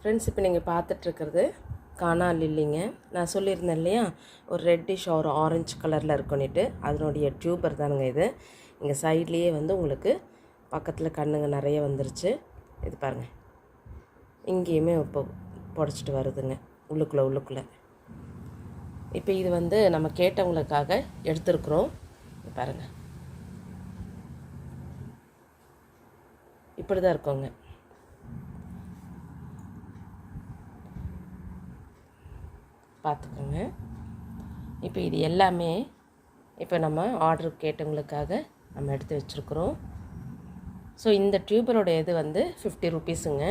Friends, இப்போ நீங்கள் பார்த்துட்ருக்கிறது கானா லில்லிங்க. நான் சொல்லியிருந்தேன் இல்லையா, ஒரு ரெட்டிஷ் ஒரு ஆரஞ்சு கலரில் இருக்குன்னுட்டு, அதனுடைய டியூபர் தானுங்க இது. இங்கே சைட்லேயே வந்து உங்களுக்கு பக்கத்தில் கண்ணுங்க நிறைய வந்துருச்சு. இது பாருங்கள், இங்கேயுமே இப்போ புடச்சிட்டு வருதுங்க உள்ளுக்குள்ளே. இப்போ இது வந்து நம்ம கேட்டவங்களுக்காக எடுத்துருக்குறோம். பாருங்கள், இப்படி தான் இருக்கோங்க. பார்த்துக்கோங்க. இப்போ இது எல்லாமே இப்போ நம்ம ஆர்டர் கேட்டவங்களுக்காக நம்ம எடுத்து வச்சுருக்குறோம். ஸோ இந்த டியூபரோட இது வந்து 50 ருபீஸுங்க.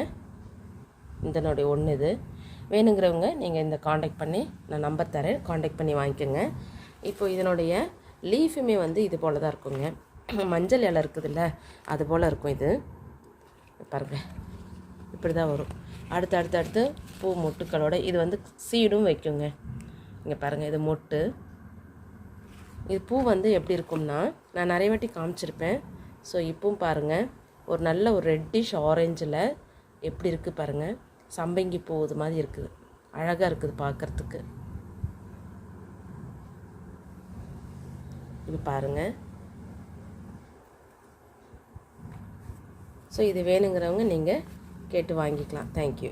இதனுடைய ஒன்று இது வேணுங்கிறவங்க நீங்கள் இந்த காண்டாக்ட் பண்ணி, நான் நம்பர் தரேன், காண்டாக்ட் பண்ணி வாங்கிக்கோங்க. இப்போ இதனுடைய லீஃபுமே வந்து இது போல் தான் இருக்குங்க. மஞ்சள் இலை இருக்குதுல்ல, அது போல் இருக்கும். இது பாருங்கள், இப்படி தான் வரும். அடுத்து பூ மொட்டுக்களோட இது வந்து சீடும் வைக்குங்க. இங்கே பாருங்கள், இது மொட்டு. இது பூ வந்து எப்படி இருக்கும்னா, நான் நிறைய வாட்டி காமிச்சிருப்பேன். ஸோ இப்பவும் பாருங்கள், ஒரு நல்ல ஒரு ரெட்டிஷ் ஆரஞ்சில் எப்படி இருக்குது பாருங்கள். சம்பங்கி பூ இது மாதிரி இருக்குது, அழகாக இருக்குது பார்க்குறதுக்கு. இது பாருங்கள். ஸோ இது வேணுங்கிறவங்க நீங்கள் கேட்டு வாங்கிக்கலாம். தேங்க்யூ.